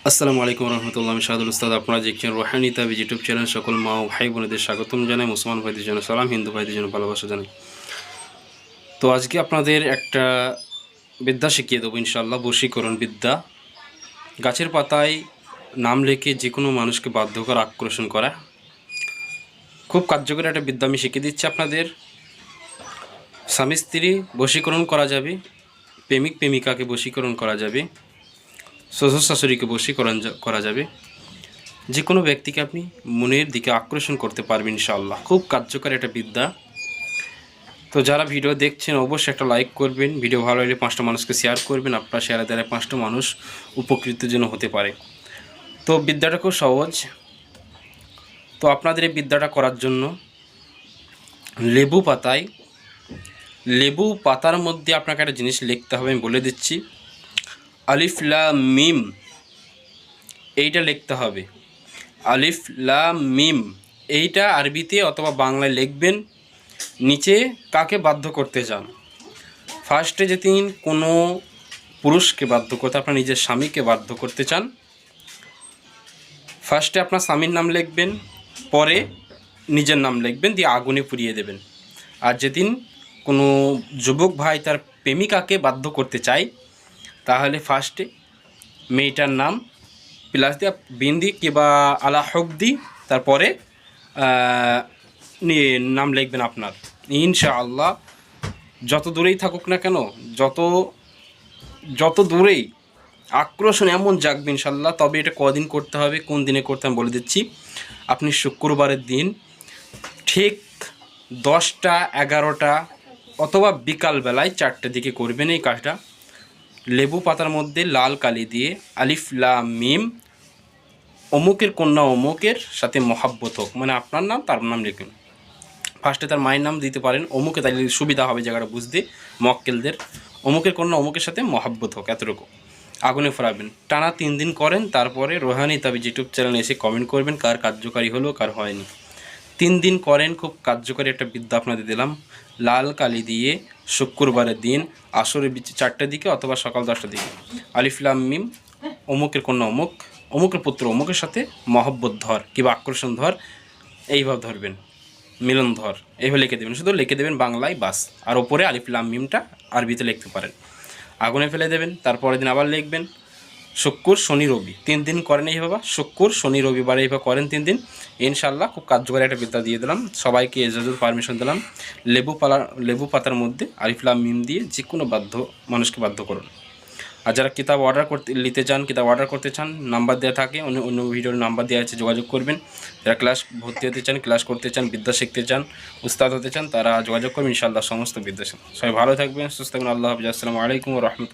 আসসালামু আলাইকুম রহমতুল্লাহ। আমি শাহাদুল উস্তাদ। আপনারা দেখছেন রোহানি তাবিজ ইউটিউব চ্যানেল। সকল মা ও ভাই বোনেদের স্বাগতম জানাই। মুসলমান ভাইদের জন্য সালাম, হিন্দু ভাইদের জন্য ভালোবাসা জানাই। তো আজকে আপনাদের একটা বিদ্যা শিখিয়ে দেবো ইনশাআল্লাহ, বশীকরণ বিদ্যা। গাছের পাতায় নাম লিখে যে কোনো মানুষকে বাধ্য করা, আকর্ষণ করা, খুব কার্যকরী একটা বিদ্যা আমি শিখিয়ে দিচ্ছি আপনাদের। স্বামী স্ত্রী বশীকরণ করা যাবে, প্রেমিক প্রেমিকাকে বশীকরণ করা যাবে, শ্বশুর শাশুড়িকে বশীকরণ করা যাবে, যে কোনো ব্যক্তিকে আপনি মনের দিকে আকর্ষণ করতে পারবেন ইনশাআল্লাহ। খুব কার্যকরী একটা বিদ্যা। তো যারা ভিডিও দেখছেন অবশ্যই একটা লাইক করবেন, ভিডিও ভালো লাগলে 5টা মানুষকে শেয়ার করবেন। আপনার শেয়ারের দ্বারা 5টা মানুষ উপকৃত যেন হতে পারে। তো বিদ্যাটা খুব সহজ। তো আপনাদের এই বিদ্যাটা করার জন্য লেবু পাতার মধ্যে আপনাকে একটা জিনিস লিখতে হবে, আমি বলে দিচ্ছি। আলিফ লাম মিম, এইটা লিখতে হবে। আলিফ লাম মিম, এইটা আরবিতে অথবা বাংলায় লিখবেন। নিচে কাকে বাধ্য করতে চান, ফার্স্টে যদি কোনো পুরুষকে বাধ্য করতে, আপনার নিজের স্বামীকে বাধ্য করতে চান, ফার্স্টে আপনার স্বামীর নাম লিখবেন, পরে নিজের নাম লিখবেন, দিয়ে আগুনে পুড়িয়ে দেবেন। আর যেদিন কোনো যুবক ভাই তার প্রেমিকাকে বাধ্য করতে চায়, তাহলে ফার্স্টে মেয়েটার নাম প্লাস দিয়ে বিন্দি কিংবা আলা হকদি, তারপরে নাম লিখবেন আপনার। ইনশাআল্লাহ যত দূরেই থাকুক না কেন, যত দূরেই আকর্ষণ এমন জাগবে ইনশাআল্লাহ। তবে এটা কদিন করতে হবে, কোন দিনে করতে আমি বলে দিচ্ছি। আপনি শুক্রবারের দিন ঠিক 10টা 11টা অথবা বিকালবেলায় 4টের দিকে করবেন এই কাজটা। লেবু পাতার মধ্যে লাল কালি দিয়ে আলিফ লাম মিম, অমুকের কন্যা অমুকের সাথে মহাব্বত হোক, মানে আপনার নাম তার নাম লিখুন। ফার্স্টে তার মায়ের নাম দিতে পারেন অমুকে, তাইলে সুবিধা হবে জায়গাটা বুঝতে মক্কেলদের। অমুকের কন্যা অমুকের সাথে মহাব্বত হোক, এতটুকু আগুনে ফোরাবেন। টানা 3 দিন করেন, তারপরে রোহানি তাবিজ ইউটিউব চ্যানেলে এসে কমেন্ট করবেন কার কার্যকারী হলো কার হয়নি। 3 দিন করেন, খুব কার্যকারী একটা বিদ্যা আপনাদের দিলাম। লাল কালি দিয়ে শুক্রবারের দিন আসরের 4টার দিকে অথবা সকাল 10টার দিকে আলিফ লাম মিম, অমুকের কন্যা অমুক, অমুকের পুত্র অমুকের সাথে মহব্বত ধর কিংবা আকর্ষণ ধর, এইভাবে ধরবেন, মিলন ধর, এইভাবে লিখে দেবেন। শুধু লিখে দেবেন বাংলায় বাস, আর ওপরে আলিফ লাম মিমটা আরবিতে লিখতে পারেন। আগুনে ফেলে দেবেন। তারপরের দিন আবার লিখবেন শুক্র শনি রবি, 3 দিন করেন এইভাবে। শুক্র শনি রবিবার এইভাবে করেন 3 দিন, ইনশাআল্লাহ খুব কার্যকরী একটা বিদ্যা দিয়ে দিলাম। সবাইকে এজাজত পারমিশন দিলাম। লেবু পাতার মধ্যে আলিফ লাম মিম দিয়ে যে কোনো মানুষকে বাধ্য করুন। আর যারা কিতাব অর্ডার করতে চান নাম্বার দেওয়া থাকে, অন্য ভিডিওর নাম্বার দেওয়া আছে, যোগাযোগ করবেন। যারা ক্লাস ভর্তি হতে চান, ক্লাস করতে চান, বিদ্যা শিখতে চান, উস্তাদ হতে চান, তারা যোগাযোগ করবেন। ইনশাআল্লাহ সমস্ত বিদ্যা। সবাই ভালো থাকবেন, সুস্থ থাকবেন। আল্লাহ হাফিজ। আসসালামু আলাইকুম ওয়া রাহমাতুল্লাহ।